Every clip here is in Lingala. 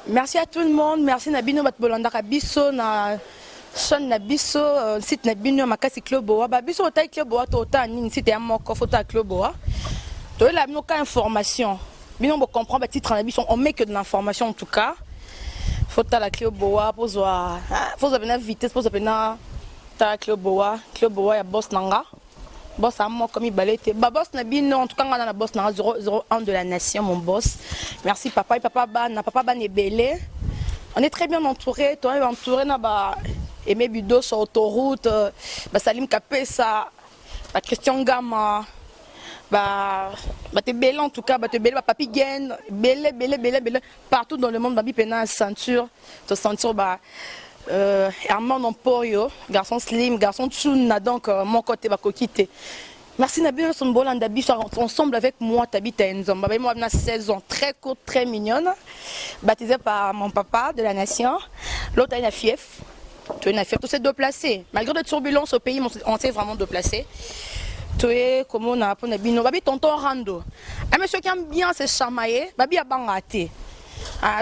Merci à tout le monde. Merci Nabino Batbolanda Kabiso na Sean Nabiso site Nabino Makasi Kloboa. Babiso otai Kloboa tota ni site ya moko photo Kloboa. To la bino ka information. Bino bo comprendre ba titre Nabiso on met que de l'information en tout cas. Photo la Kloboa pour voir faut venir vitesse pour venir ta Kloboa ya boss nanga. Boss à moi comme il balette. Boss Nabino en tout cas on a la boss nanga 001 de la nation mon boss. Merci papa et papa ban est belé. On est très bien entouré, toi entouré na ba Aimé Budo sur autoroute, ba Salim Kapesa, ba Christian Gama, ba t'es belé en tout cas, ba t'es belé ba Papi Gain, belé partout dans le monde ba bi pena ceinture, te ceinture ba Herman Emporio, garçon slim, garçon tchouna donc mon côté ba kokité. Merci Nabino Sombolanda Biso ensemble avec moi Tabita Enzom. Moi j'ai 16 ans, très courte, très mignonne, baptisée par mon papa de la nation. L'autre a une fief. Tu as une fief, tout s'est déplacé. Malgré les turbulences au pays, on s'est vraiment déplacé. Tu es comme on a pour Nabino, babi tonton Rando. Un monsieur qui aime bien se chamailler, babi a bangate.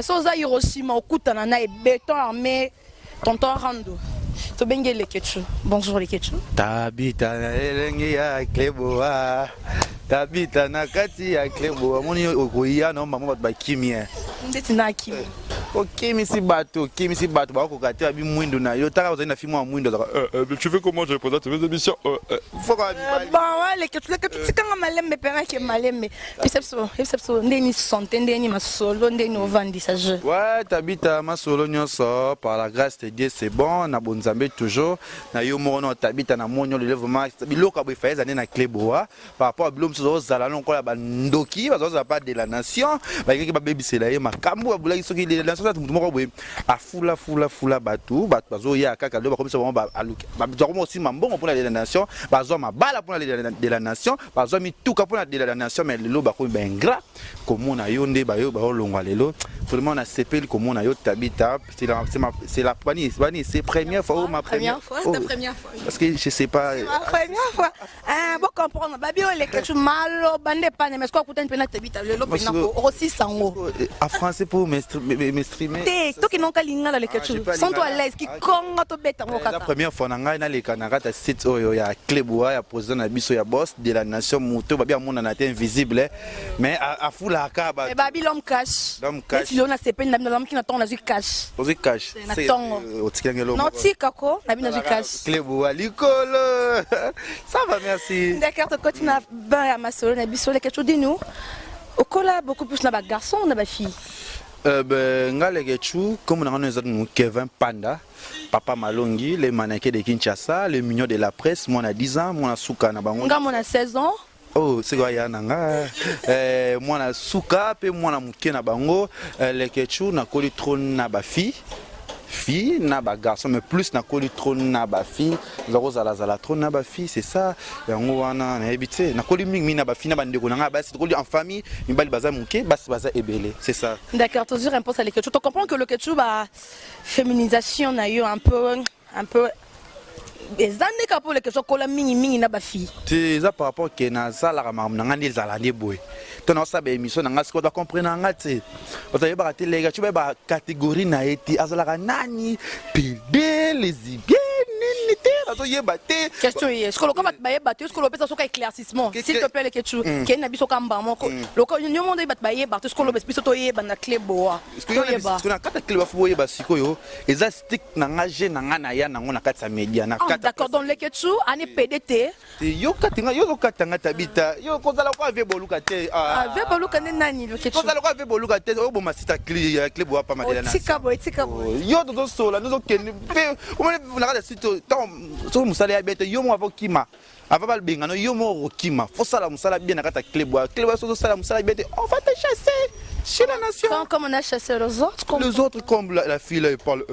Soza Hiroshima, Okutana na béton armé, tonton Rando. Bonjour les Ketchou. Tabita na elenge ya Kleboa. Tabita na kati ya Kleboa. Moni okoya no mama ba kimia. Ndeti na kimi. Kimi si bato ba ko kati abi mwindo na yo taka ozina filmo mwindo za tu fais comment je présente mes émissions faut quand même les Ketchou tikanga malembe pera ke malembe. Perception ndeni santé ndeni masolo ndeni ovandi sa jeu. Ouais, Tabita masolo nyonso par la grâce de Dieu c'est bon na bonzambe toujours na yo mono Tabita na monyo le lèvement biloka bo faise ane na Kleboa par rapport à bilom so zala non ko la bandoki bazo za pas de la nation ba ki ba baby c'est là ye makambo ba bulaki soki de la nation tout moko boye a fula batu bazo ya kaka lo ba comme ça ba aluki ba zomo aussi mambongo pour la nation bazo mabala pour la nation bazo mi tuka pour la nation mais le lo ba ko ben gras comme on a yonde ba yo ba longwa lelo vraiment on a CP comme on a yo Tabita c'est la c'est première fois ma première fois c'est ta première fois parce que je sais pas ma première fois bon comprendre babi les quelque chose malo bande pas mais ce qu'on peut pena Tabita le lo pena aussi sango en français pour m'exprimer toi qui n'ont qu'à lingala les quelque chose sans toi à l'aise qui konga to beta ngokata la première fois na ngai na le kanaka site oyo ya Kleboa ya président na biso ya boss de la nation moto babi amona na te invisible mais a fula ka ba babi l'homme cash si on a CP na l'homme qui n'attend na cash ozi cash c'est otikangelo non tikako na bina cash Kleboa likolo ça va merci d'accord to continue ba ya masolo na biso le quelque chose de nous au colla beaucoup plus na ba garçon na ba fille ngale Ketchou comme on a Kevin Panda Papa Malongi les mannequins de Kinshasa les mignons de la presse moi on a 10 ans moi on a Souka na bango moi on a 16 ans oh c'est quoi ya nanga moi on a Souka pe moi on a muke na bango les Ketchou na koli trône na ba fille na ba garçon mais plus na koli trône na ba fille zako zala trône na ba fille c'est ça yango wana na habité na koli mingi na ba fille na bandeko na basi koli en famille mibali baza muke basi baza ebele c'est ça d'accord toujours un peu ça les Ketchou tu comprends que le Ketchou ba féminisation na yo un peu des années pour les questions kola mingi na ba fille c'est ça par rapport que na sala ka mam na ngani zala de boy to na sa ba émission na ngasi ko da comprendre nga tse o ta yeba te lega tu ba catégorie na eti azala ka nani PD lesbienne nité azo yeba te question est ce que le combat ba yeba te ce que le pesa so ka éclaircissement s'il te plaît les Ketchou ken na biso kamba moko loko nyo monde ba yeba te ce que le biso to yeba na Kleboa to yeba ce que na kata Kleboa fo yeba sikoyo eza stick na nga je na nga na ya na ngona kata media na d'accord donc les Ketchou ane PDT yo katinga yo katanga Tabita yo kozala ko ave boluka te ave boluka nani le Ketchou kozala ko ave boluka te o boma sita Kleboa pa madela na tika boy yo dozo sola nozo ken pe o na kata sito so musala ya bete yo mo avokima ava balbenga no yo mo okima fo sala musala bien na kata Kleboa so sala musala bete on va te chasser chez la nation. Comme on a chassé les autres comme la fille là, elle parle,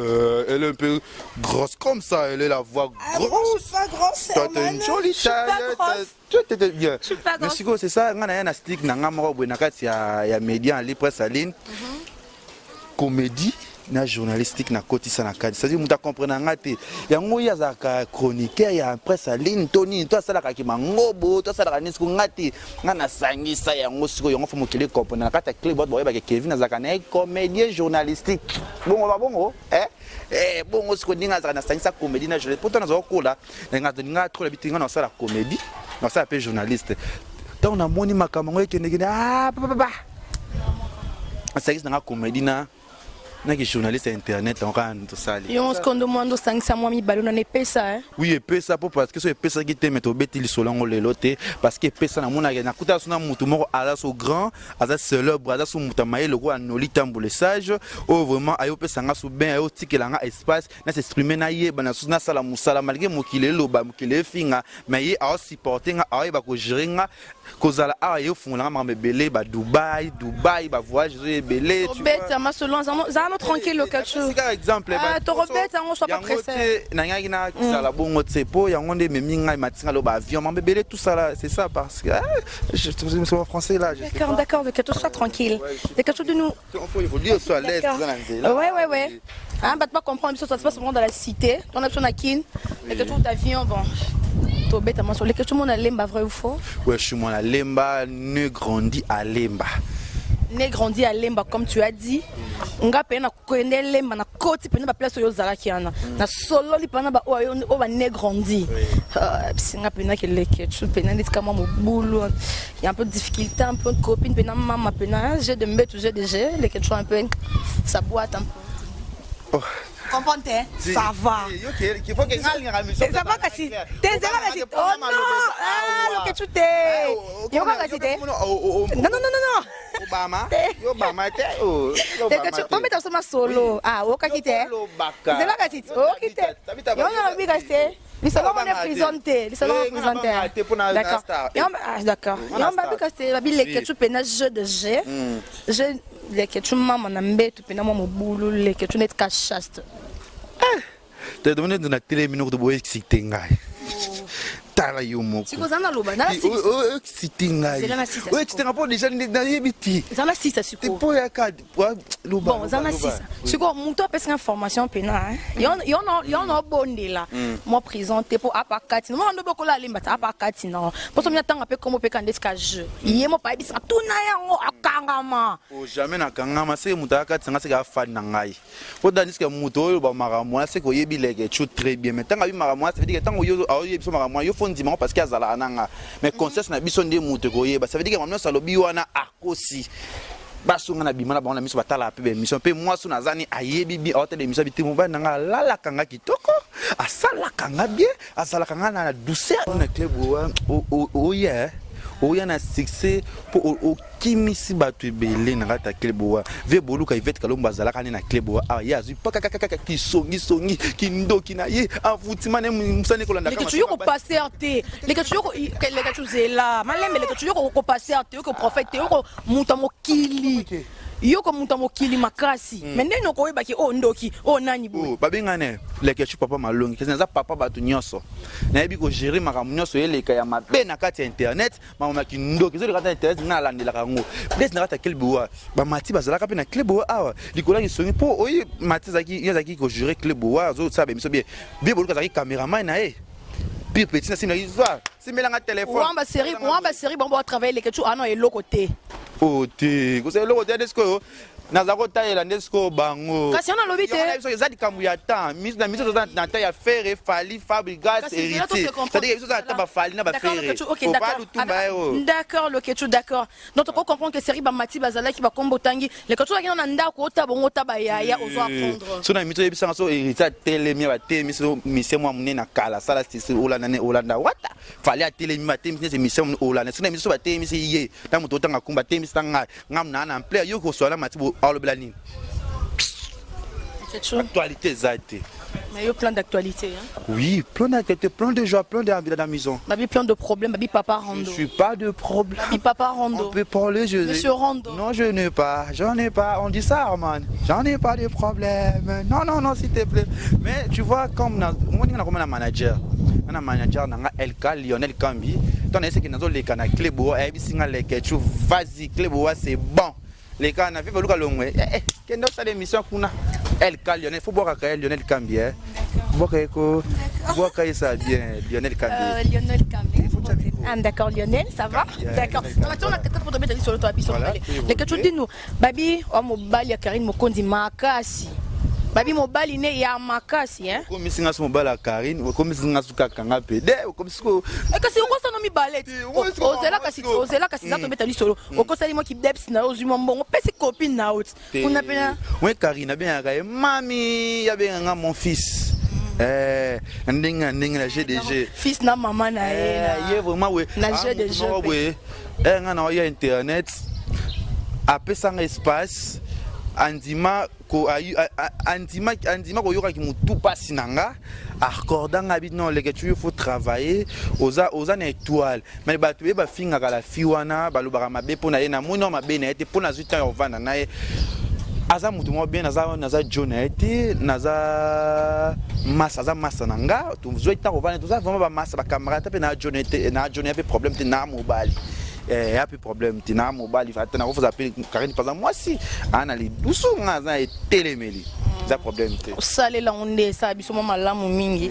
elle est un peu grosse comme ça, elle est la voix grosse. Je suis pas grosse. Toi t'es une jolie taille. Tu es bien. Je suis pas grosse. Mais c'est ça, on a un stick, on a un média en libre saline, comédie. na journalistique na kotisa na kadi c'est-à-dire muta comprendre ngate yango ya za ka chroniqueur ya presse en ligne toni to sala ka ki mangobo to sala ka nisiko ngati ngana sangisa yango siko yango fo mokile comprendre na kata clip bot boye ba Kevin azaka na comédien journalistique bongo ba bongo bongo siko ninga za na sangisa comédie na journaliste pourtant na kola nga trop la bitinga na sala comédie na sala pe journaliste donc na moni makambo ekende papa sangisa na comédie na qui journaliste internet on quand tout ça et on se demande 500 mois mi ballon na pesa oui et pesa pour parce que so pesa qui te met au beti solongo le loté parce que pesa na mona na kuta sona mutu moko ala so grand aza célèbre aza so muta maye le roi noli tamboule sage ou vraiment ayo pesa nga so ben ayo tikela nga espace na s'exprimer na ye bana so na sala musala malgré mokile loba mokile finga mais ye a supporter nga ayo ba ko gérer nga kozala ayo funga nga mabele ba Dubaï ba voyage belé tu vois ma selon tranquille le quelque chose. C'est un exemple. Tu répètes, on soit pas pressé. Nanga na sala bongo tsepo yango nde meminga matinga lo ba avion mambebele tout ça là, c'est ça parce que je suis en français là. D'accord, que tout soit tranquille. C'est quelque chose de nous. Il faut dire soit à l'aise dans ouais. Hein, bah tu pas comprendre ça se passe vraiment dans la cité. On a besoin d'akin, quelque chose d'avion bon. To bête à moi sur les questions mon Lemba vrai ou faux? Ouais, je suis mon Lemba ne grandit à Lemba. Né grandi à Lemba comme tu as dit nga pena connaît Lemba na côté pena ba place yo zala kiana na solo li pena ba o ba né grandi nga pena que le ketchup pena dit comme mon boulot il y a un peu de difficulté un peu de copine pena maman pena j'ai de mbet j'ai déjà le ketchup un peu ça boite un peu comprends ça va il faut que ça va kasi t'es là oh non le ketchup t'es yo kasi t'es non Obama te oh on met ça solo okakite c'est là kasi okite yo na bi kasi ils sont représentés d'accord yo ba bi kasi ba bi le ketchup pena jeu de jeu je le ketchup maman na mbetu pena mo bulu le ketchup net cachaste te demande de na télé minute de boy excité ngai tala yo moko sikozana loba na six excité ngai ouais tu te rappelles déjà na yebiti zana six siko te po ya kad loba bon zana six siko muto apesa information pena yo no bondela mo présenter pour apakati mo ndo bokola limba apakati na pour somia tanga pe comme pe kandeska jeu yemo pa bisa tuna yango akangama o jamais na kangama se muto akati nga se ka fan na ngai po daniska muto oyo ba makamwa se ko yebi leke chou très bien mais tanga bi makamwa ça veut dire que tanga yo yebi so makamwa yo fondiment parce qu'il y a zala nanga mais conscience na biso ndé muto ko yeba ça veut dire que mamno salobi wana akosi basunga na bimana ba na miso batala pe be mission pe moi so nazani ayebi bi hôtel de mission bitimo ba nanga lala kanga kitoko asala kanga bien asala kanga na douceur na club o yeah oya na succès pour okimisi batu ebele na kata kleboa ve boluka ivete kalomba zalaka na kleboa ya zui paka ki songi kindoki na ye avutima ne musane kolanda kama les que tu passer arte les que tu zela maleme les que tu ko passer arte ko prophète ko muta mokili yoko muta mokili makasi mais ndeno ko yeba ki ndoki nani bo babengane leke chu papa malongi kesi za papa batu nyonso na yebi ko gérer makambo nyonso yeleka ya mabe na kati internet mama ki ndoki zo kati internet na landela kango des na kata kelbuwa ba mati bazalaka pe na kelbuwa awa likola ki songi po oyi mati zaki ko gérer kelbuwa zo sabe miso bien boluka zaki cameraman na puis petit na sina izwa simelanga téléphone wamba série bon travailler les que tu ano et lokoté te ko se lokoté desko nazako taela ndesko bango kasi on a lobby te ça dit kamu ya temps mise na mise na ta ya faire fali fabrigas hérité c'est-à-dire que ça ta fali na ba faire d'accord le ketchup d'accord donc on comprend que série ba mati bazala ki ba kombo tangi le ketchup ki na ndako ota bongo taba ya ozo apprendre so na mito yebisa so hérité telemi ba te mise moi mune na kala sala stisi olanda wata fali atelemi ba te mise mission olanda so na miso ba te mise ye ta moto tanga kumba te mise tanga ngam na player yo ko so na mati actualité zate. Mais il y a plein d'actualités. Hein? Oui, plein d'actualités, plein de joie, plein d'envie dans la maison. Babi, plein de problèmes, Babi Papa Rando. Je suis pas de problème. Babi Papa Rando. On peut parler, Monsieur Rando. Non, j'en ai pas. On dit ça, Armand. J'en ai pas de problème. Non, s'il te plaît. Mais tu vois, comme moi, on a comme un manager. Un manager, on a LK, Lionel Kambi. Ton essai qui nous a les canaux Cléboa, et puis les ketchup, vas-y, Cléboa, c'est bon. Les gars, on a vu le long. Qu'est-ce que l'émission qu'on a? LK Lionel, faut boire à Lionel Cambi. Boire ça bien, Lionel Cambi. Lionel Cambi. Ah, d'accord, Lionel, ça va? D'accord. On a peut-être pour te mettre sur le toit. Les que tu dis nous, Babi, on m'a dit Karine Mokondi Makasi. Babi mobali ne ya makasi hein. Comme si ngas mobali à Karine, comme si ngas kakanga pede, comme si ko. Et que si on constate mi ballet. O c'est là que ça tombe tali solo. O constate moi qui deps na ozuma mbongo pesi copine na out. On appelle. Ouais Karine bien aga mami ya bien nga mon fils. Ndinga la GDG. Fils na maman na ye vraiment ouais. Na GDG. Ouais. Nga na ya internet. Apesa nga espace. Andima ko ko yoka ki mutu pasi nanga accordanga bit non les que tu faut travailler oza na étoile mais ba tu ba finga kala fiwana ba lobaka mabe pona ye na muno mabe na ete pona zuta yo vanda na ye aza mutu mo bien naza jonete naza massa nanga tu zuta ko vanda tu za vraiment ba massa ba camarade pe na jonete pe problème te na mobile. Il y a plus de problème. Tu n'as pas mobile, il faut appeler Karine. Par exemple, moi si, on a les douces, on a les téléméli. C'est un problème. Ça, là, on est ça, bisous, maman, là, mon mingi.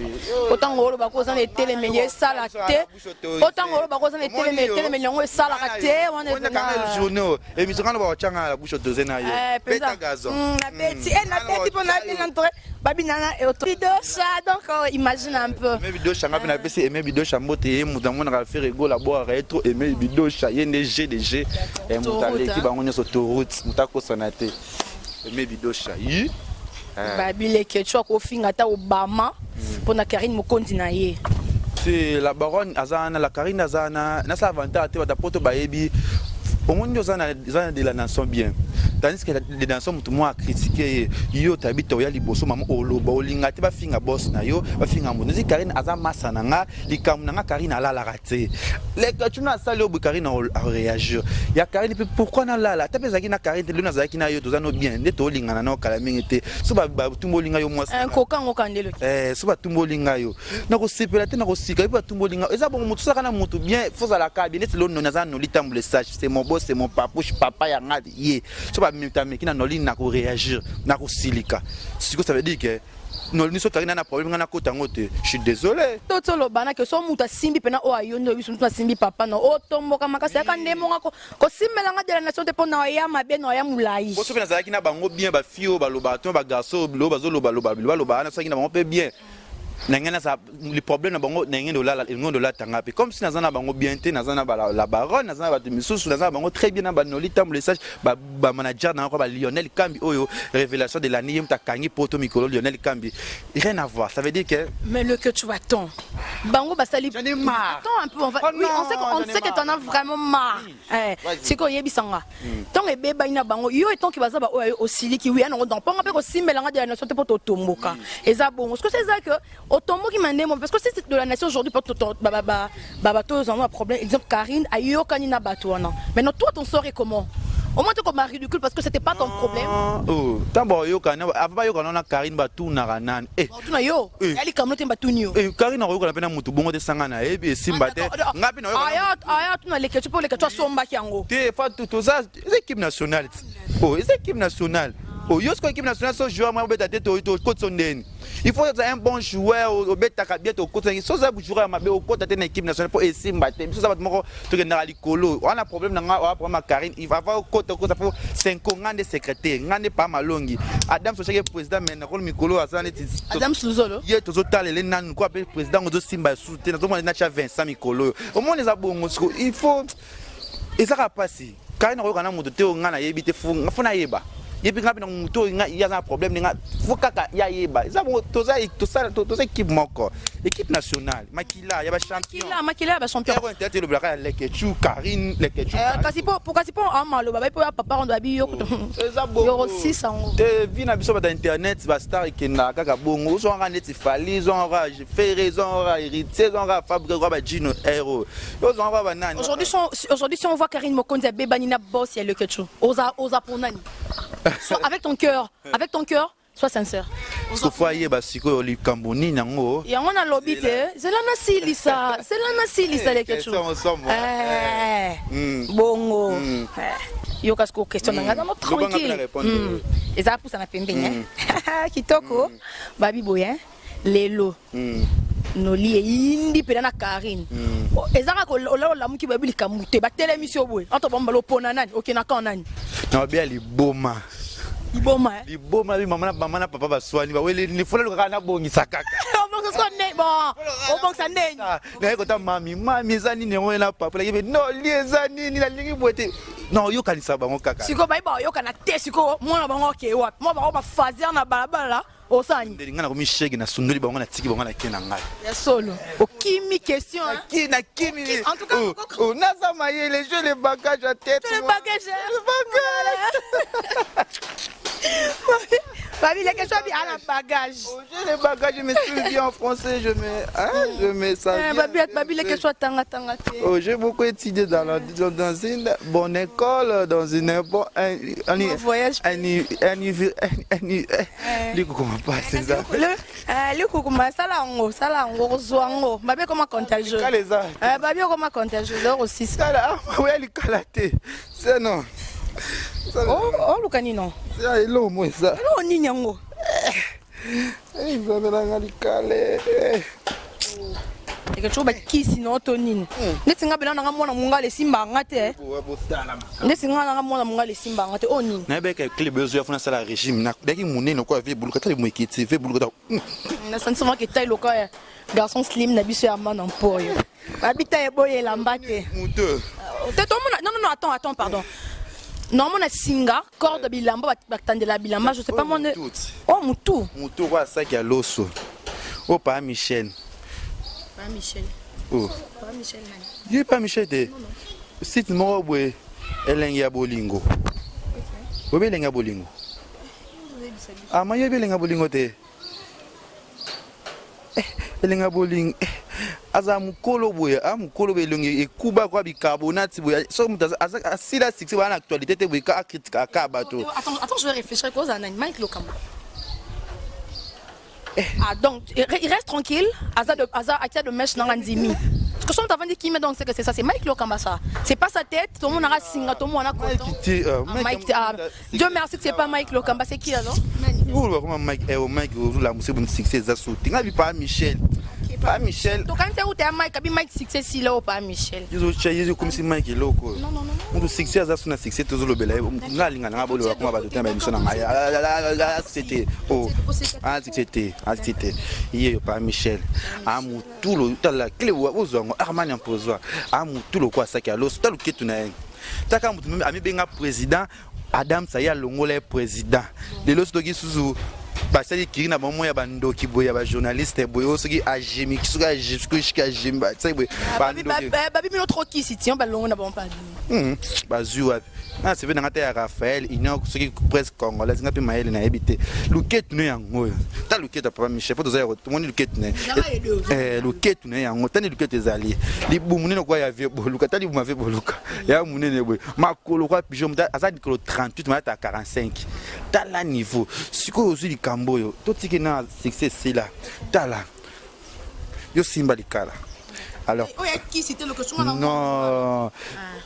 Autant que l'on a les téléméli, ça, la tête. Autant que l'on a les téléméli, on est ça, la tête. On est le journaux. Et nous avons la bouche de Zena. Péta gazon. La petite, on a bien entré. Babi Nana et autres. Vidéo ça, donc imagine un peu. Mes vidéos, je suis PC, mes vidéos, je suis on a fait rigolo la boire rétro et mes vidéos, il y a des GDG et Moutale qui va sur autoroute, Moutako Sonate. Et mes vidéos, je Babi les que tu as au fin à ta Obama pour na Karine Mokondi na ye. C'est la baronne Azana, la Karine Azana, n'a sa avantage à ta poto baebi. Au monde de la nation bien. Tandis que les nations tout moi critiquer yo tabito ya liboso maman oloba olinga te ba finga boss na yo ba finga mo nzi Karine aza masana nga likamu na Karine ala la raté les que tu na sali obu Karine a réagir ya Karine pourquoi na la ta pesa na Karine te luna zaki na yo to zano bien de to linga na kala mingete so ba tumbo linga yo moi un coquin au candelo so ba tumbo linga yo na ko sepela te na ko sika ba tumbo linga eza bon mutu saka na mutu bien faut za la ka bien te lo na za no litamble sage c'est mon boss c'est mon papouche papa ya ngadi ye so ba qui n'a noli na ko réagir na ko silika ce que ça veut dire que noli so Karine na problème na kota ngote je suis désolé toto lo bana que so muta simbi pena o ayondo biso muta simbi papa no o tomboka makasa ka ndemo ngako ko simbela nga de la nation te pona ya mabe no ya mulai ko so pena za ki na bango bien ba fio ba loba to ba garçon lo ba zo loba na sa ki na bango pe bien. Les problèmes de tanga comme si nazana bango bien té nazana la baronne nazana ba misusu nazana bango très bien na ba nolita message ba manager na ba Lionel Cambi oyo révélation de l'année mta kangi poto mikolo Lionel Cambi rien à voir ça veut dire que mais le que tu vas ton bango ba sali j'en ai marre attends un peu oui on sait que tu en as vraiment marre c'est quoi yebisanga tant et beba ina bango yo et tant qui va ça ba aussi qui oui on donc pas on peut aussi mélanger de la nation te poto tomboka et ça bon est-ce que c'est ça que autombo qui m'a parce que c'est de la nation aujourd'hui pour tout bateau ont un problème exemple Karine ayo kanina bateau non mais non toi ton sort est comment au moins tu comme ridicule parce que c'était pas ton problème oh tambo yo kana avant yo kana Karine bateau na ranan tu na yo ali comme tu bateau nio Karine ro kana pena mutu bongo de sangana ebi simba te ngapi na yo aya tu na les que tu peux les que tu somba ki yango te fa tout ça équipe nationale oh équipe nationale oh yosko équipe nationale so joueur moi beta tete to côte sondeni il faut être un bon joueur au beta ka bien to côte so za joueur mabe au côte tete na équipe nationale pour essayer mbaté so za moko to na likolo on a problème na wa problème Karine il va avoir côte ça pour 5 ans de secrétaire ngane pas malongi Adam so cheke président mais na rôle mikolo azana ti Adam Sluzolo ye to zotale le nan ko appelle président zo simba soutenir zo na cha Vincent Mikolo au moins les abongo il faut et ça va passer Karine ro kana mutu te ngana yebite fu ngafuna yeba et puis quand il y a un problème il faut qu'il y ait tout ça équipe moko équipe nationale Makila il y a champion Makila ba champion on le blague les Ketchou Karine les Ketchou kasi po amalo baba po papa on doit bi yo yo 600 te vina biso ba internet ba star ikenda kaka bongo zo nga neti fali zo nga fait raison ra héritier zo nga fabriquer ba Gino héros yo zo nga ba nani aujourd'hui si on voit Karine Mokonzi bebanina boss ya le Ketchou oza ponani avec ton cœur, sois sincère. Parce que foyer basiko li kamboni nango. Et on a lobby c'est la nasi lisa les quelque chose. Bongo. yo kasi ko question nga na tranquille eza pour ça na pembeni kitoko babi boyen lelo noli indi pena na Karine ezaka ko la muki babili kamute ba télémission boy entre bomba lo pona nani okena ka nani na bien liboma liboma bi mama na papa baswani ba wele ni fola lokaka na bongisa kaka obongisa ndeni na ko ta mami ezani ne ngona papa la kibe no liezani ni la lingi boete non yo kanisa bango kaka siko ba yo kana te siko mona bango ke wapi mo ba fazer na balabala osani ndinga na ko mi shege na sundoli bango na tiki bango na kena ngai ya solo okimi question na kimi en tout cas on a ça maillé les jeux les bagages à tête les bagages Babi, les questions à la bagage. J'ai les bagages, je me suis bien en français, je mets ça. Babi, les questions à tanga. Oh, j'ai beaucoup étudié dans une bonne école, dans une bonne voyage. Comment passer ça? Le comment salango, zoango. Babi, comment contagieux? Babi, comment contagieux? 06. Ça oui, elle est calatée. C'est non. Oh, Lucani non. C'est long, moi ça. Non, ni nyango. Il va me la calé. Et que tu vas qui sinon Tonine. Ne singa bela na mwana munga le simba ngate. Ne singa na mwana munga le simba ngate oni. Na be ka club besoin fona sala régime na be ki munene no ko ve buluka tali mo ekiti ve buluka. Na sentiment que taille loka garçon slim na biso ya mana mpoyo. Babita e boye lambate. Mouteux. Non, attends, pardon. Normalement, on a singa, corde bilamba, batandela bilamba, je sais pas moi. Oh, moutou. Moutou, quoi, ça qui a l'osso. Oh, pas Michel. Pas Michel. Oh. Pas Michel, man. Il pas Michel, t'es. Si tu m'as oublié, elle est en bolingo. Oui, elle est en bolingo. Ah, moi, elle est en bolingo, t'es. Elle est en bolingo. Aza mukolo boye mukolo belongi ekuba kwa bicarbonate boye so mutaza asila six wana actualité te boye ka critique ka bato. Attends, je vais réfléchir cause un Mike Lokamba. Ah donc il reste tranquille, Aza de mèche dans Nzimi. Ce que son t'avant dit qui met donc c'est que c'est ça, c'est Mike Lokamba ça. C'est pas sa tête, tout le monde a singa, tout le monde a content. Mike Dieu merci que c'est pas Mike Lokamba, c'est qui alors? Vous le comment Mike vous la musique bon succès ça sauté. Ngabi pas Michel. Pas Michel. Donc quand tu es Mike, Mike succès si là ou pas Michel. Ils comme si Mike est loco. Non. On succès ça sona succès tout le bela. Ngalinga nga bolo kuma ba de temps émission na c'était c'était hier pas Michel. Amu tout le la clé ozongo Armani imposoir. Amu tout le quoi ça qui a l'os tout le ketu na. Taka mutu ami benga président Adam Saya Longola président. De l'os dogi suzu basali kirina bamo ya bandoki boya ba journaliste boyo soki ajimi kisuka jusqu'à jimba sai boy babi mino trop qui si tient balongo na bon pas bazu wapi na c'est venanga ya Raphaël ino soki presque congolais ngapi maele na ebité luketu ne yango ta luketu papa Michel poto za ko moni luketu ne luketu ne yango tani luketu ezali libumu ne ko ya vie boluka tali bu ma vie boluka ya munene boy makolo kwa pigeon azadi ko 38 mata 45 tala niveau siko aussi Kamboyo, tout ce qui est dans succès c'est là. Tala. Yo simba likala. Alors. Non,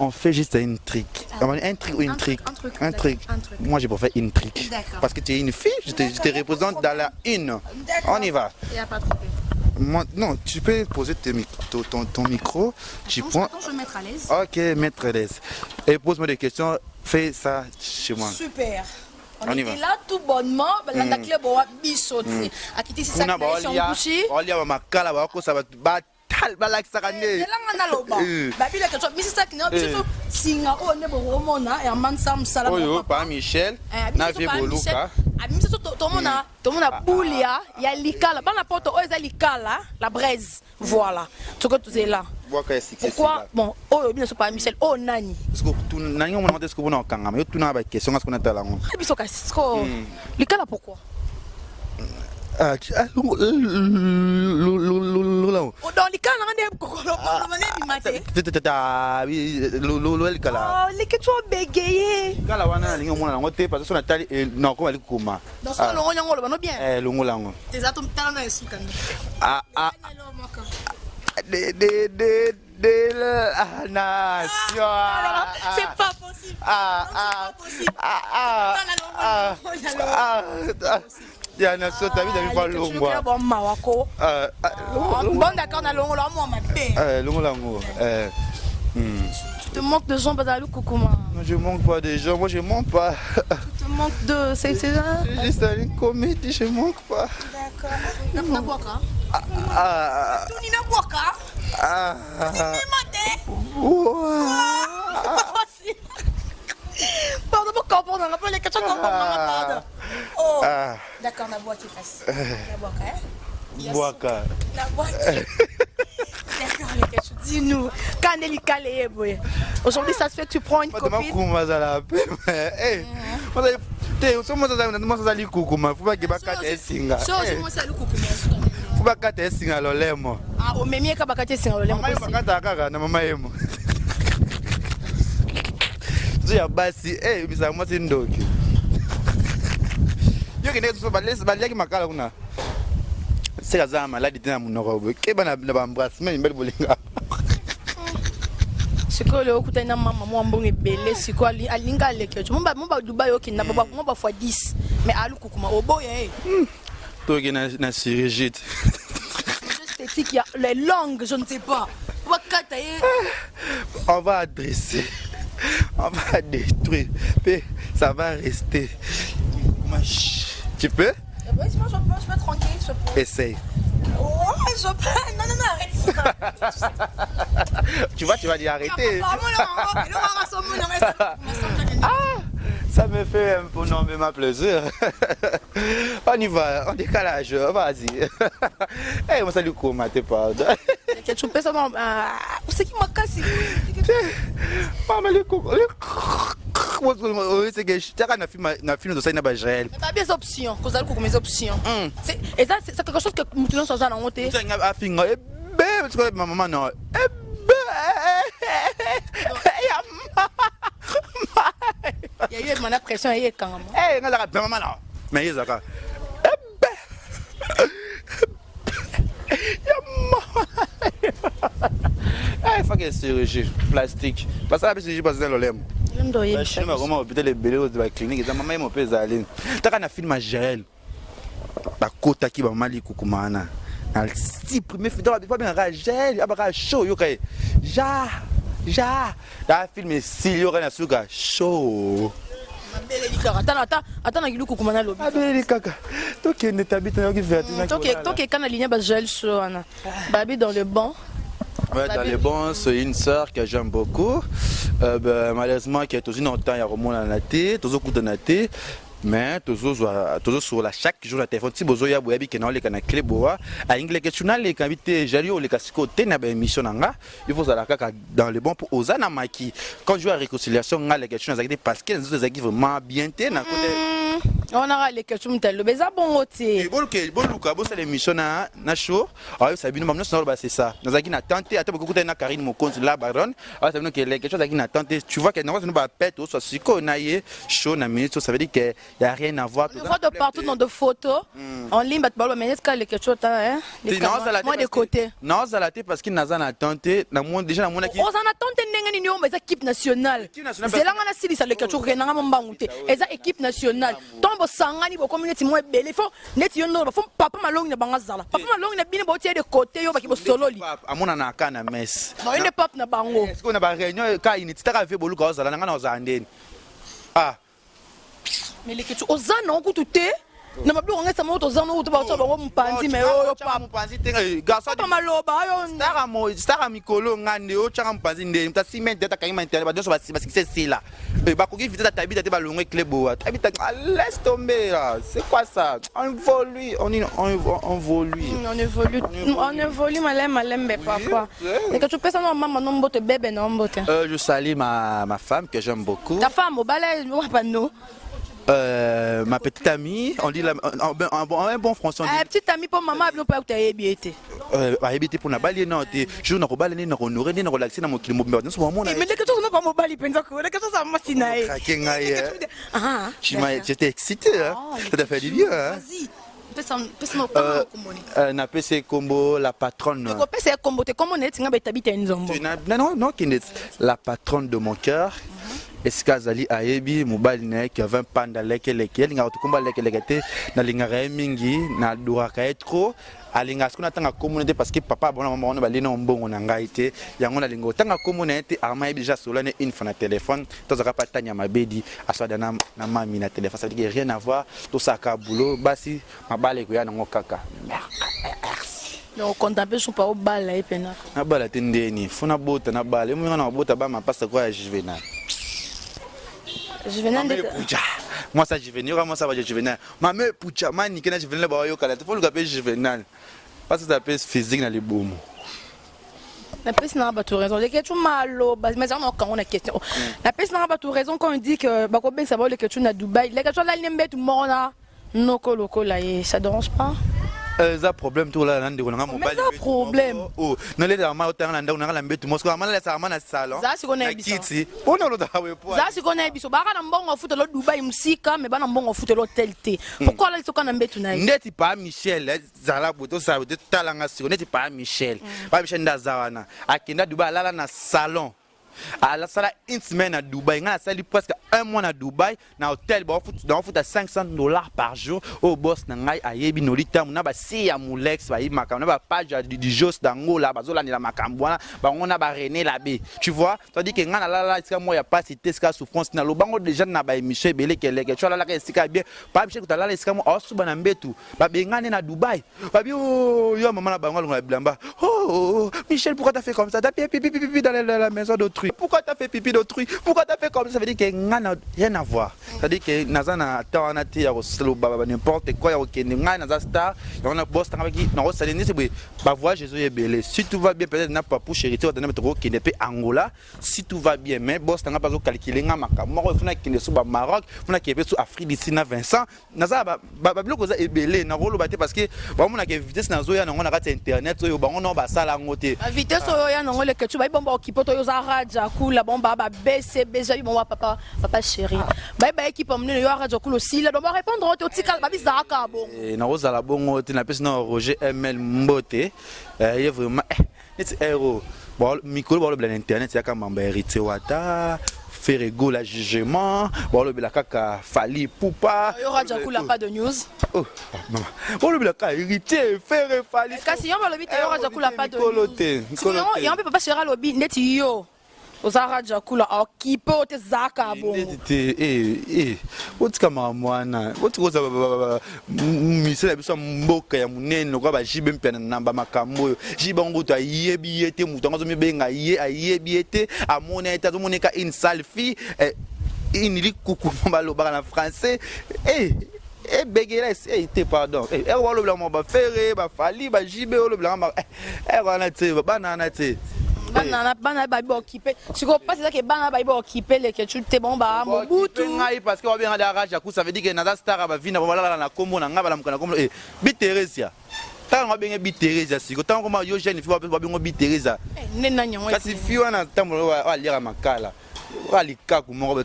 on fait juste une trick. Un trick ou une trick. Un truc. Moi j'ai pas fait une trick. Parce que tu es une fille, je te représente dans la une. On y va. Il n'y a pas de problème. Moi, non, tu peux poser ton micro. Attends, je vais mettre à l'aise. Ok, mettre à l'aise. Et pose-moi des questions. Fais ça chez moi. Super. On est là tout bonnement, la club a bisoti. A quitter si ça sont bouchés. On y a ma cala, ça va tal balak sakane. Babi la question, mais c'est ça qui n'a pas singa o ne bo romona et man sam sala. Oh pas Michel. Na vie boluka. Abi ça tout mona boulia, ya likala, ba la porte o eza likala, la braise. Voilà. Tout que tout est là. Pourquoi bon, oh bien sûr pas Michel, oh nani. Parce que tout nani on me demande est-ce que vous n'avez kangama, yo tout na ba question est-ce qu'on a talent. Biso kasko. Likala pourquoi? Ah, dans les cas là on est oh les que tu as bégayé kala wana lingo mona ngo te parce que on a tali non ko bali kuma dans ce longo nyangolo bano bien longo lango tes atom talana esuka ah de la nation c'est pas possible Ya na so tabi tabi fa longwa. Bon d'accord na longo la moi ma paix. Longo lango. Tu te manques de gens Badalou Koukouma. Non, je manque pas de gens, moi je manque pas. Tu te manques de c'est ça. C'est juste une comédie, je manque pas. D'accord. Na boaka. Tu na boaka. Pardon, pour comprendre, on a pas les questions qu'on comprend. Oh, d'accord, na boaka qui passe. Na boaka, hein? Boaka. Na boaka. D'accord, les questions. Dis-nous, quand elle est calée, aujourd'hui ça se fait, tu prends une copine. Faut pas kata esinga lolemo. Ah, o memie ka bakate esinga lolemo. Mama bakata kaka na mama yemo. Zuya basi, bisa mo sindoki. Yo kene so baleki makala kuna. Seka za maladi tena munoko bo. Ke bana ba embrassement mbele bolinga. Siko le okuta na mama mo mbonge bele siko alinga leke. Mumba Dubai okina baba mo fois 10. Mais alu kukuma oboye. Toi na chirurgite. Esthétique, il y a les langues, je ne sais pas. On va adresser, on va détruire, puis ça va rester. Tu peux? Oui, je peux tranquille, je peux. Essaye. Oh, je peux. Non, arrête ça. Tu vois, tu vas dire arrêter. Ça me fait énormément plaisir. On y va, en décalage, vas-y. Moi, ça lui court, t'es pas. Tu peux ça, c'est qui m'a cassé. Maman, le cours. C'est que je suis un film de ça, il n'y a pas de gel. Tu as des options, vous allez mes options. Et ça, c'est quelque chose que nous tenons sur ça dans mon thé. Tu as un film, tu vois, ma maman, non. Il y a eu une pression, il y a eu quand même. Maman, non. Mais il y a ça. Il faut que c'est chirurgie plastique. Parce que la chirurgie passe dans l'olème. Je suis vraiment hôpital les bébés de la clinique. Maman est mon père Zaline. Tu as un film à Gérel. La côte qui va mal coucoumana. Al si premier film de pas bien Ragel, abara chaud yo kay. Ja. Da film si yo na suga chaud. Attends, il coucou mana lobi. Abeli kaka. Toi qui n'habite pas qui fait. Toi qui quand la ligne bas gel chaud ana. Babi dans le banc. Ouais, dans les bons, c'est une sœur que j'aime beaucoup. Malheureusement, qui est toujours longtemps, il y a Romain dans la tête, toujours coup dans la tête. Mais toujours sur la chaque jour la téléphone si bozo ya boyabi ke na ole kana clé boa a ingle ke tuna le kabité jali ole kasiko te na ba émission nanga il faut ça kaka dans le bon pour ozana maki quand je joue à réconciliation ngale ke tuna zakite parce que les autres zakite vraiment bien te na côté on a les questions tel le beza bon oti et bon luka bo ça l'émission na show ah ça bino mamno ça c'est ça na zakite na tenter ata beaucoup na Karine Mokonzi la baronne ah ça bino que les questions zakite na tenter tu vois que non ça ne va pas pète au siko na ye show na minute ça veut dire que il n'y a rien à voir. On voit de partout dans des photos. En ligne, mais est-ce qu'il y a quelque chose moi de côté. Non, ça l'a été parce qu'il n'a pas tenté. Déjà, on a tenté une équipe nationale. C'est là qu'on a si ça le quelque chose que n'a pas monté. Et ça équipe nationale. Tombe sangani bo communauté moi belle. Il faut net yon no, faut papa malong na bangazala. Papa malong na bien botier de côté yo baki bo solo li. Amona na kana mess. Non, il ne pop na bango. Est-ce qu'on a pas réunion quand il n'était pas fait bolu ka ozala nga na ozandeni. Ah. Mais les questions aux ans non tout na mabi on ngesa moto aux ans non tout ba tsa bango mpanzi mais yo pa mpanzi te garçon pas maloba yo stara mikolo ngande o tshaka mpanzi ndeni mta ciment data kayima intérêt ba doso ba c'est là ba ko ki vite tabita te ba longwe klebo tabita laisse tomber là c'est quoi ça on évolue malem papa et que tu peux ça non maman non mbote bébé non mbote je salue ma femme que j'aime beaucoup ta femme au balai ou pas non ma petite amie, on dit un bon français. Petite amie pour maman, elle n'a pas été. Habité pour la balle, non, je n'ai pas de honorer, ni relaxer dans mon climat. Mais les choses ne sont pas mobile, les choses sont machinaires. J'étais excité, ça t'a fait du bien. Vas-y. Na PC Combo, la patronne. Non, Non, la patronne de mon cœur. esika azali ayebi mobali na ye qui avait panda lekeleke alingaka tokomba lekeleke te nalingaka ye mingi nadoraka ye trop alinga sikuna tanga communauté parce que papa bona mama ona balina mbongo na ngai te yango na lingo tanga communauté arma déjà solane une fois na téléphone tozaka pas tanya mabedi aswada na mami na téléphone ça veut dire rien à voir tout ça ka boulot basi mabale ko yana ngokaka merci donc contempler son pas au bal là et pena na bala tendeni funa bota na bala mo ngana bota ba ma pasta ko ya juvenal moi ça juvenal moi ça va juvenal mame pucha mani kena juvenal ba yo kala faut le gaper juvenal parce que ça pèse physique na libomo la personne n'a pas tout raison les questions malo mais on a quand on a question la personne n'a pas tout raison quand on dit que ba ko ben ça va les questions à Dubaï les questions là l'embête tout monde là noko loko là ça dérange pas ça problème tout là nande ko nga mobile mais problème oh na le ma otanga nanda ko nga mbetu mosko amana la sa na salon za si kona biso kiti ona lo dawe po za si kona biso ba kana mbongo futa lo Dubai musika mais bana mbongo futa lo hotel te pourquoi là sokana mbetu na ndeti pa Michel zala boto sa boto talanga siko ndeti pa Michel pa Michel ndazawana akenda Dubai lala na salon à la salle une semaine à Dubaï, on a sali presque un mois à Dubaï, dans hôtel, on fout à $500 par jour. Au boss, nangai ayebi nolita, on a ba si ya mulex, ba ima, on a ba page du jos d'angola, bazola ni la makambwana, ba on a ba René Labé. Tu vois, tandis que ngana la iska moi ya pas cité ska souffrance na lo bango déjà na ba émission belé keleke. Tu vois là la iska bien, pas Michel kutala iska moi osu bana mbetu, ba bengane na Dubaï. Ba bi oh yo maman na bango la blamba. Oh Michel, pourquoi t'as fait comme ça? T'as pipi dans la maison d'autrui. Pourquoi t'as fait pipi d'autrui? Pourquoi t'as fait comme ça? Ça veut dire que n'a rien à voir. Ça veut dire que Nazana a été à n'importe quoi, il y a un star, il y a un boss qui n'a pas de c'est bah voilà Jésus est belé. Si tout va bien, peut-être n'a pas pour chérir, on a mettre qui n'est pas Angola. Si tout va bien, mais boss n'a pas calculé un maca. Moi, il faut qu'il est sous Maroc, il faut qu'il est sous Afrique d'ici na Vincent. Naza bah bloc est belé, n'a rôle batté parce que bah on a que vitesse na zoya, on a raté internet, so bah on a bah ça la ngoté. Vitesse zoya, on a le que tu vas bon bah qui peut te yosa kula bomba ba BC beja bon papa chéri bye bye qui peut mener yo radio kula aussi là donc répondre au tika ba bizaka bon na rozala bongo te na pesi na Roger ML Mbote il est vraiment c'est héros bon micro bon le internet c'est comme mamba hérité wata Ferrego la jugement bon le la kaka Fali Poupa yo radio kula pas de news oh maman bon le kaka hérité Ferré Fali kasi yo le bit yo radio kula pas de news yo on peut pas chéri lobby net yo Ozara jakula okipo te zaka bongo otika mwana otikoza misela biso mboka ya munene kwa ba jibe mpena namba makambo jiba nguto ayebi yete mutu ngazo mibenga ayebi yete amona eta zo moneka une sale fille inili kuku baloba na français begela te pardon walo bla mo ba ferré ba Fali ba jibe walo bla ma wana te banana te bana ba occupé tu comprends c'est ça que bana ba occupé les que tu te bon ba mobutu ngai parce que va bien da raja ku ça veut dire que na star ba vina ba la na kombo na ngaba la mukana kombo bi Teresa tant ba bien bi Teresa siko tant ko ma yo jeune fi ba bien bi Teresa nena nyango kasi fi wana tambo wa lira makala wa likaku mo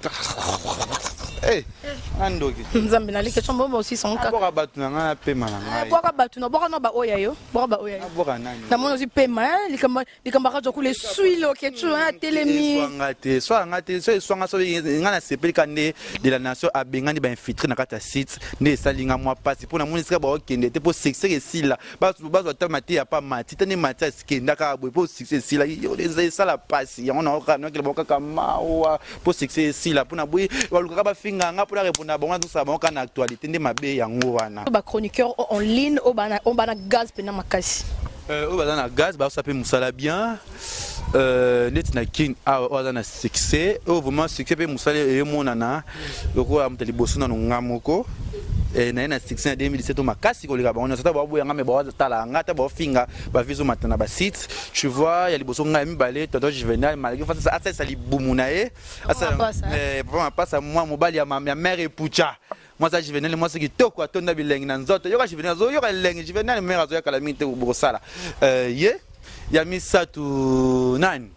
andoki nzambe na leke chombo aussi son cas bora batu na nga pema na ngai bora batu na bora no ba oya yo bora ba oya bora nani na mono aussi pema likamba radio ku les suilo que tu as telemi swangate swanga so nga na sepeli kande de la nation a bengani ba infiltrer na kata site ne salinga moi passe pour na monisika ba okende te pour succès sila bazo tamati ya pa mati tane mati skenda ka bo pour succès sila yo ça la passe ya on a okana ke boka kama pour succès sila pour na boy waluka ba nganga pour répondre à bon tout ça bon quand actualité ndé mabe yango wana ba chroniqueur en ligne au bana gaz pena makasi au bana gaz ba ça peut musala bien net na king a na succès au vraiment succès pe musala e monana loko amteli bosuna no ngamoko na succès en 2017 au makasi ko lika ba on ça ba boya ngame ba tala ngata ba finga ba viso matana ba site tu vois il y a les bosso ngami balé toto juvenal malgré face à ça li bumunae ça papa passe à moi mobali ya ma mère et pucha moi ça juvenal moi c'est qui toko atonda bilengi na nzoto yo ka juvenal zo yo ka lengi juvenal mère zo ya kala minte ko sala ya misa tu nani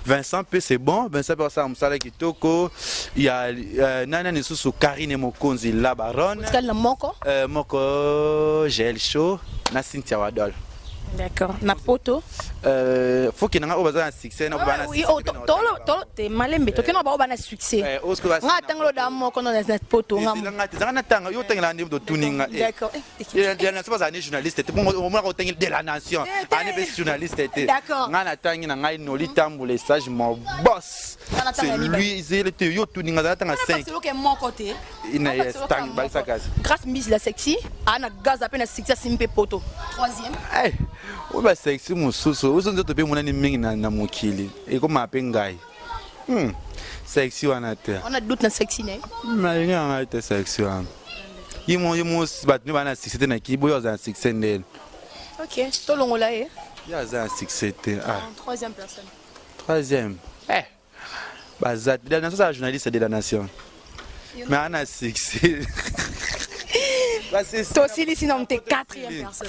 Vincent P c'est bon Vincent P ça msala kitoko il y a nana ni susu Karine Mokonzi la baronne quel moko moko gel show na Cynthia Wadol D'accord. Na poto. Faut qu'il y ait un succès. Oui, t'es malembe. Tu n'as pas un succès. Nga tanglo d'amo qu'on a dans poto. D'accord. Journaliste, de la nation. Journaliste. D'accord. Mon boss. C'est lui, c'est le tuyau tout ninga tanga 5. C'est mon côté. Grâce Miss la sexy, ana gaz à peine sexy simpe poto. Troisième. Eh, on va sexy mon soso. Vous êtes de mon ennemi na mokili. Et comme ma pengai. Sexy wana te. On a doute na sexy né. Mais il a été sexy wana. Yimo battu bana sexy na kibo yo za sexy ndel. OK, to longo là eh. Ya za sexy te. Ah. Troisième personne. Troisième. Eh. Bazat, la nation c'est la journaliste de la nation. Mais on a sexy. Toi aussi ici non t'es quatrième personne.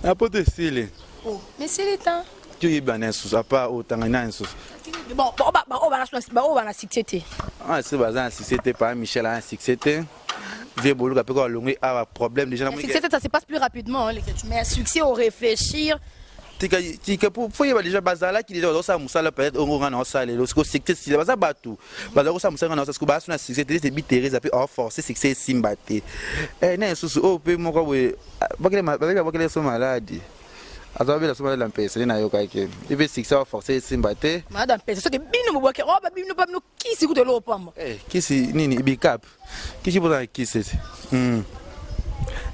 Na poto sile. Oh, mais c'est le temps. Tu y banen sous à pas autant na sous. Bon, on va na succès. Ah, c'est bazan c'était pas Michel a un succès. Vieux boulot après quoi longue a problème déjà na. Succès ça se passe plus rapidement hein, tu mets un succès au réfléchir. Tika pour déjà bazala qui déjà ça musala peut-être on rend ça les lorsque succès c'est bazala batu bazala ça musala na ça que bazala succès c'est bitéré après or forcer succès simbaté na sous oh pe mo ko we bakele so malade azabe la so malade l'empêcher na yo kake et puis succès or forcer simbaté madame pèse ça que bino mo boke roba bino pas no qui si kuto lo pamba qui si nini bicap qui si pour qui c'est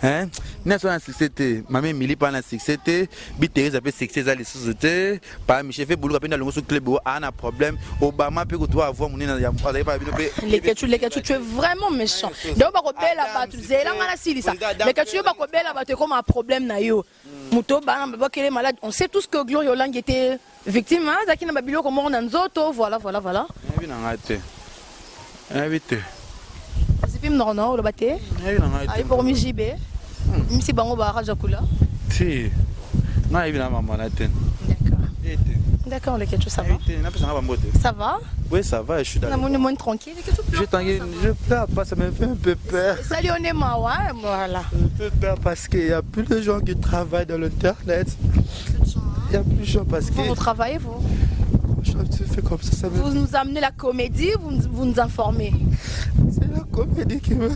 hein national succès maman mili pas na succès bitéré ça peut succès za les sociétés pas Michel fait boulot rapide dans le club a un problème Obama peut que toi avoir mon na pas les que tu es vraiment méchant donc ba ko bela ba tu zela ngana silisa les que tu ba ko bela ba te comme un problème na yo muto ba ba kele malade on sait tous que Gloria Lang était victime hein zakina ba bilo ko mo na nzoto voilà oui na ngate invité c'est puis non le baté ay pour mujibé misi bango ba raja kula si na ibi na maman na ten d'accord le ketchup ça va ça va oui ça va je suis d'accord on est moins tranquille je pleure pas ça me fait un peu peur salut on est mawa voilà un peu peur parce qu'il y a plus de gens qui travaillent dans l'internet il y a plus de gens parce que vous travaillez vous tu fais comme ça vous nous amenez la comédie vous nous informez c'est la comédie qui me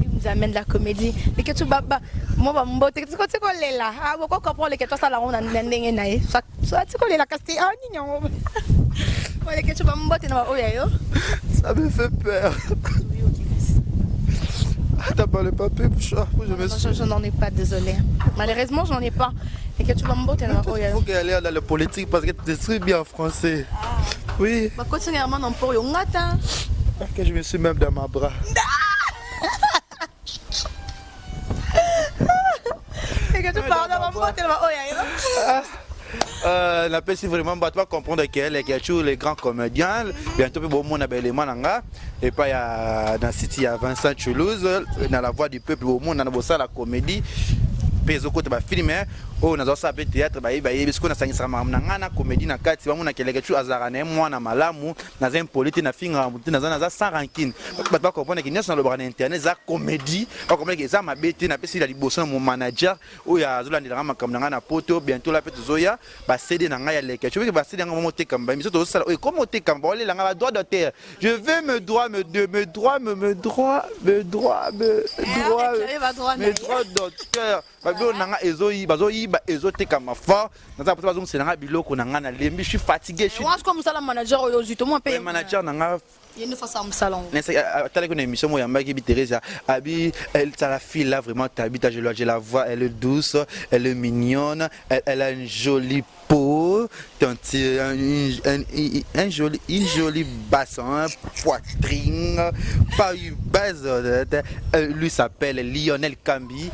il nous amène la comédie et que tu baba moi ba mbote tu ko lela ah ko comprendre les que toi ça la on ndenge na ye ça tu ko lela kasti ah ni nyongo ouais que tu ba mbote na oya yo ça me fait peur t'as pas le papier je n'en ai pas désolé malheureusement j'en ai pas et que tu vas mbote na oya il faut qu'elle aille dans la politique parce que tu sais bien en français oui ba continuellement non pour yo ngata que je me suis même dans ma bras la personne vraiment va comprendre qu'elle est toujours les grands comédiens bientôt bon mon abellement nanga et pas il y a dans City à Vincent Toulouse dans la voix du peuple au monde dans la comédie peso côté ba film oh nazo sa pe théâtre ba parce qu'on a sangisa mamna na comédie na kati ba mona keleke tu azara na mwana malamu na zem polite na finga mutu na za sans rancune ba comprendre que nyonso na lo bana internet za comédie ba comprendre que za mabete na pesi la liboso mon manager o ya zola ndira makamna na poto bientôt la pe tozoya ba CD na nga ya leke tu veux que ba CD nga moté kamba miso to sala o comment té kamba ole la nga droit d'auteur je veux me droit d'auteur je suis fatigué. Moi, comme ça, le manager, le manager il ne fait ça au salon. La fille là vraiment je la vois, elle est douce, elle est mignonne, elle a une jolie peau, une jolie bassin, poitrine, pas une base. Lui s'appelle Lionel Kambi,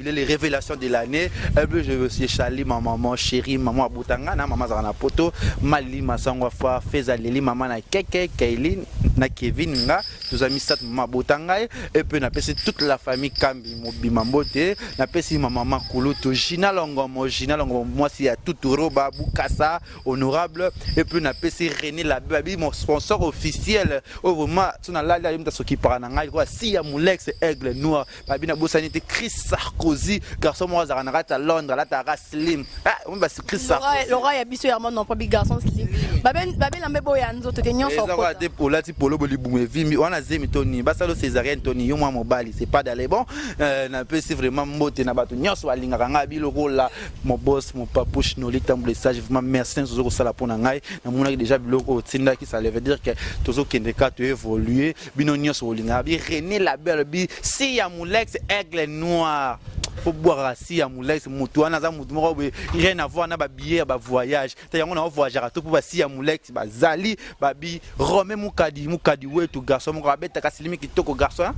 les révélations de l'année. Je suis Charlie, ma maman chérie, maman Aboutanga, maman Zarana Poto, Mali Masangwafa, Fezaleli, maman na Keke, Kailin. Na Kevin nga tous amis sat mabotanga et puis na pesi toute la famille Kambi Mobimambote na pesi maman Kulutu Gina Longo moi si a tout Boukassa honorable et puis na PC René Lababi mon sponsor officiel au vraiment tu na la yimta soki parananga quoi si ya Moulex aigle noir babi na bosanité Chris Sarkozy garçon moi à Londres là ta slim on va Chris Sarkozy Laura ya biso Herman non pas bi garçon slim baben la mebo ya nzoto te nyonso ko ça va pour là ti polo boli bumu vimi on a zemi Tony basalo césarienne Tony yo moi mobali c'est pas d'aller bon na peu c'est vraiment mbote na bato nyonso alingaka nga biloko là mon boss mon papouche no litamble ça vraiment merci toujours ça la pona ngai na mona déjà biloko tinda qui ça veut dire que toujours kendeka tu évoluer bino nyonso olinga bi René Labelle bi si ya Moulex aigle noir faut boire si ya Moulex mutu wana za mutu moko rien à voir na ba billet ba voyage ta yango na voyager to pour ba si ya Moulex ba zali ba bi Romain mukadi wetu garçon moko abeta kasilimi kitoko garçon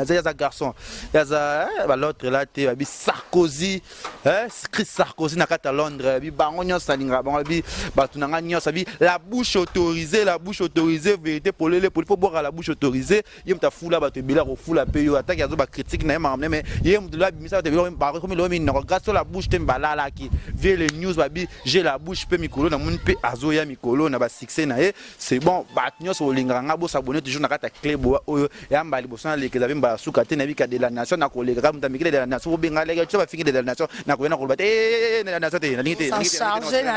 za garçon za ba l'autre là te ba bi Sarkozy Chris Sarkozy na kata Londres bi bango nyonso salinga bango bi batu nanga nyonso bi la bouche autorisée vérité pour les faut boire la bouche autorisée yem ta fula ba te bila ko fula pe yo attaque yazo ba critique na yema mais yem de la bimisa te bilo ba comme lo mi na regarde sur la bouche te balala ki vie les news ba bi j'ai la bouche pe mikolo na mun pe azo ya mikolo na ba succès na c'est bon ba nyonso olinga nga bo s'abonner toujours na kata club oyo ya mbali bo sana leke ba suka te na bi ka de la nation na ko leka ka muta mikile de la nation bo benga leka tu va finir de la nation na ko na ko ba te na la nation te na ngite chargé na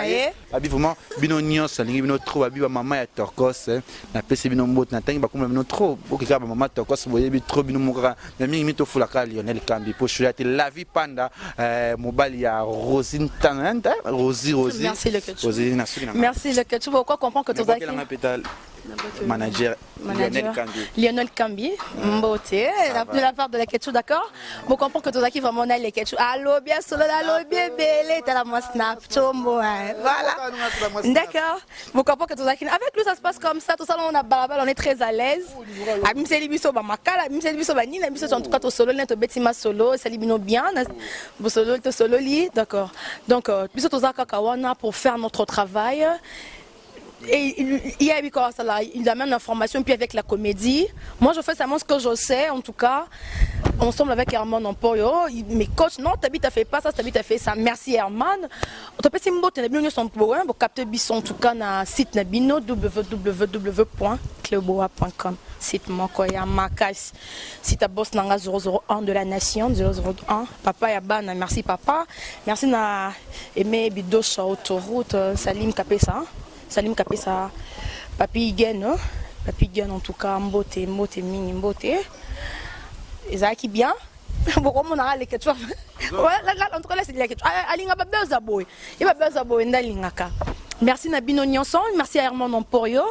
abi vraiment bino nyonso lingi bino trop abi ba mama ya Torkos na pesi bino mbot na tangi ba kuma bino trop okika ba mama Torkos boye bi trop bino moka na mingi mito fula ka Lionel Kambi po shula te la vie panda mobile ya Rosine Tananta Rosie merci le ketchup Rosie na suli na merci le ketchup pourquoi comprendre que tous manager Lionel Kambi mbote de la part de la ketchup d'accord vous comprenez que tous qui vraiment on a les ketchup allo bien solo allo bien belé t'as la moi snap chombo voilà d'accord vous comprenez que tous avec lui ça se passe comme ça tout ça on a balabal on est très à l'aise ami c'est libiso ba makala ami c'est libiso ba nina biso en tout cas to solo net betima solo c'est libino bien bo solo to solo li d'accord donc biso tous kaka wana pour faire notre travail. Et il amène l'information puis avec la comédie. Moi je fais seulement ce que je sais en tout cas. Ensemble avec Herman Emporio, mes coachs non, t'habites à fait pas ça, t'habites à fait ça. Merci Herman. On peut passer mot, t'as bien son programme pour capter bisson en tout cas na site nabino www.cluboa.com. Site mon koya makas. Site à boss nanga 001 de la nation 001. Papa Yabana, merci papa. Merci na aimé bido sur autoroute Salim Kapesa. Salim Kapesa, Papi Igen en tout cas, mbote mini mbote. Ezaki bien. Pourquoi on a les ketchup? En tout cas là c'est les ketchup. Alinga ba beza boy. Il va beza boy ndalingaka. Merci Nabino Nyonson, merci à Herman Emporio.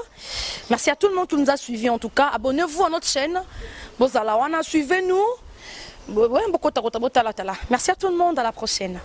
Merci à tout le monde qui nous a suivis en tout cas. Abonnez-vous à notre chaîne. Bozala wana suivez-nous. Merci à tout le monde, à la prochaine.